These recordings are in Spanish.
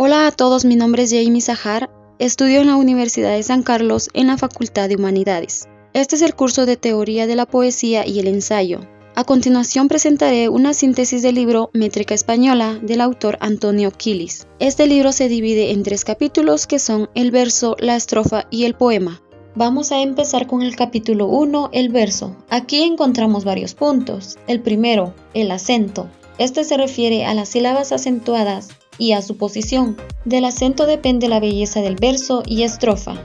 Hola a todos, mi nombre es Jamie Zahar, estudio en la Universidad de San Carlos en la Facultad de Humanidades. Este es el curso de Teoría de la Poesía y el Ensayo. A continuación presentaré una síntesis del libro Métrica Española del autor Antonio Quilis. Este libro se divide en 3 capítulos que son el verso, la estrofa y el poema. Vamos a empezar con el capítulo 1, el verso. Aquí encontramos varios puntos. El primero, el acento. Este se refiere a las sílabas acentuadas y a su posición. Del acento depende la belleza del verso y estrofa.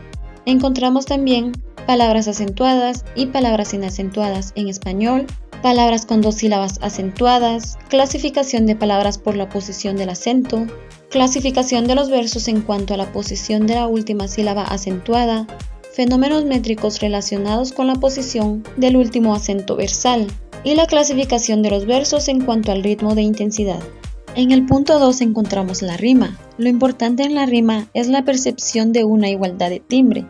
Encontramos también palabras acentuadas y palabras inacentuadas en español, palabras con 2 sílabas acentuadas, clasificación de palabras por la posición del acento, clasificación de los versos en cuanto a la posición de la última sílaba acentuada, fenómenos métricos relacionados con la posición del último acento versal y la clasificación de los versos en cuanto al ritmo de intensidad. En el punto 2 encontramos la rima. Lo importante en la rima es la percepción de una igualdad de timbre.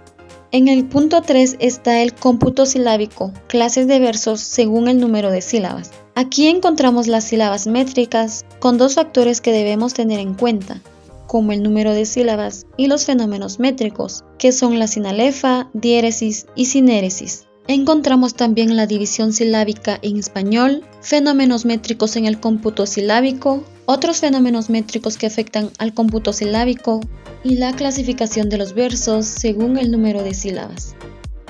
En el punto 3 está el cómputo silábico, clases de versos según el número de sílabas. Aquí encontramos las sílabas métricas con 2 factores que debemos tener en cuenta, como el número de sílabas y los fenómenos métricos, que son la sinalefa, diéresis y sinéresis. Encontramos también la división silábica en español, fenómenos métricos en el cómputo silábico, otros fenómenos métricos que afectan al cómputo silábico y la clasificación de los versos según el número de sílabas.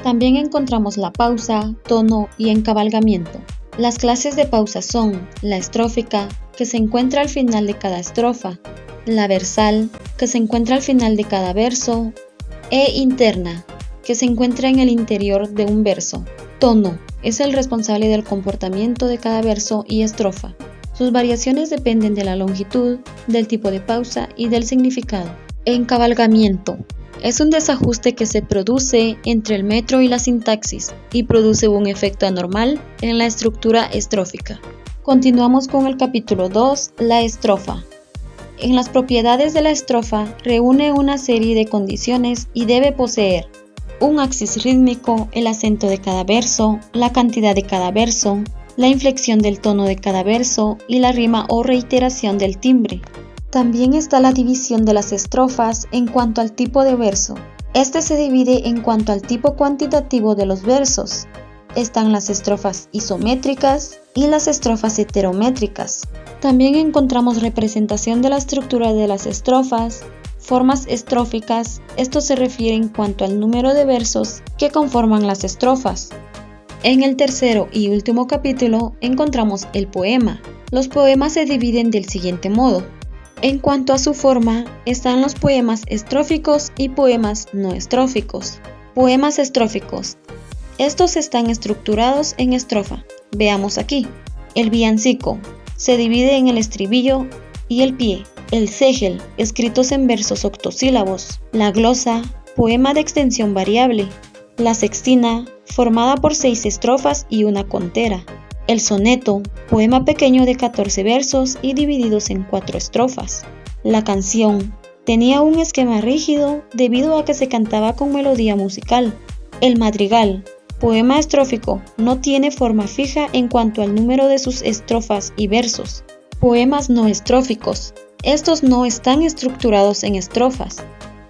También encontramos la pausa, tono y encabalgamiento. Las clases de pausa son la estrófica, que se encuentra al final de cada estrofa, la versal, que se encuentra al final de cada verso, e interna, que se encuentra en el interior de un verso. Tono es el responsable del comportamiento de cada verso y estrofa. Sus variaciones dependen de la longitud, del tipo de pausa y del significado. Encabalgamiento es un desajuste que se produce entre el metro y la sintaxis y produce un efecto anormal en la estructura estrófica. Continuamos con el capítulo 2, la estrofa. En las propiedades de la estrofa reúne una serie de condiciones y debe poseer un axis rítmico, el acento de cada verso, la cantidad de cada verso, la inflexión del tono de cada verso y la rima o reiteración del timbre. También está la división de las estrofas en cuanto al tipo de verso. Este se divide en cuanto al tipo cuantitativo de los versos. Están las estrofas isométricas y las estrofas heterométricas. También encontramos representación de la estructura de las estrofas, formas estróficas. Esto se refiere en cuanto al número de versos que conforman las estrofas. En el tercero y último capítulo encontramos el poema. Los poemas se dividen del siguiente modo. En cuanto a su forma, están los poemas estróficos y poemas no estróficos. Poemas estróficos. Estos están estructurados en estrofa. Veamos aquí. El villancico se divide en el estribillo y el pie. El ségel, escritos en versos octosílabos. La glosa, poema de extensión variable. La sextina, formada por 6 estrofas y una contera. El soneto, poema pequeño de 14 versos y divididos en 4 estrofas. La canción, tenía un esquema rígido debido a que se cantaba con melodía musical. El madrigal, poema estrófico, no tiene forma fija en cuanto al número de sus estrofas y versos. Poemas no estróficos, estos no están estructurados en estrofas.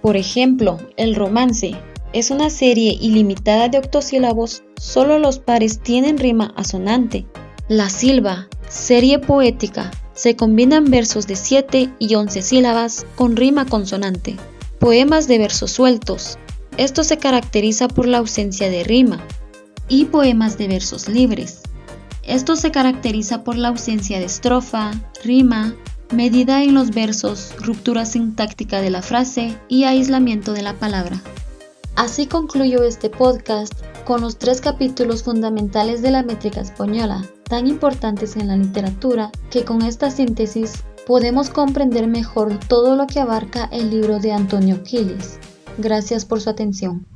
Por ejemplo, el romance es una serie ilimitada de octosílabos, solo los pares tienen rima asonante. La silva, serie poética, se combinan versos de 7 y 11 sílabas con rima consonante. Poemas de versos sueltos, esto se caracteriza por la ausencia de rima. Y poemas de versos libres, esto se caracteriza por la ausencia de estrofa, rima, medida en los versos, ruptura sintáctica de la frase y aislamiento de la palabra. Así concluyo este podcast con los 3 capítulos fundamentales de la métrica española, tan importantes en la literatura, que con esta síntesis podemos comprender mejor todo lo que abarca el libro de Antonio Quilis. Gracias por su atención.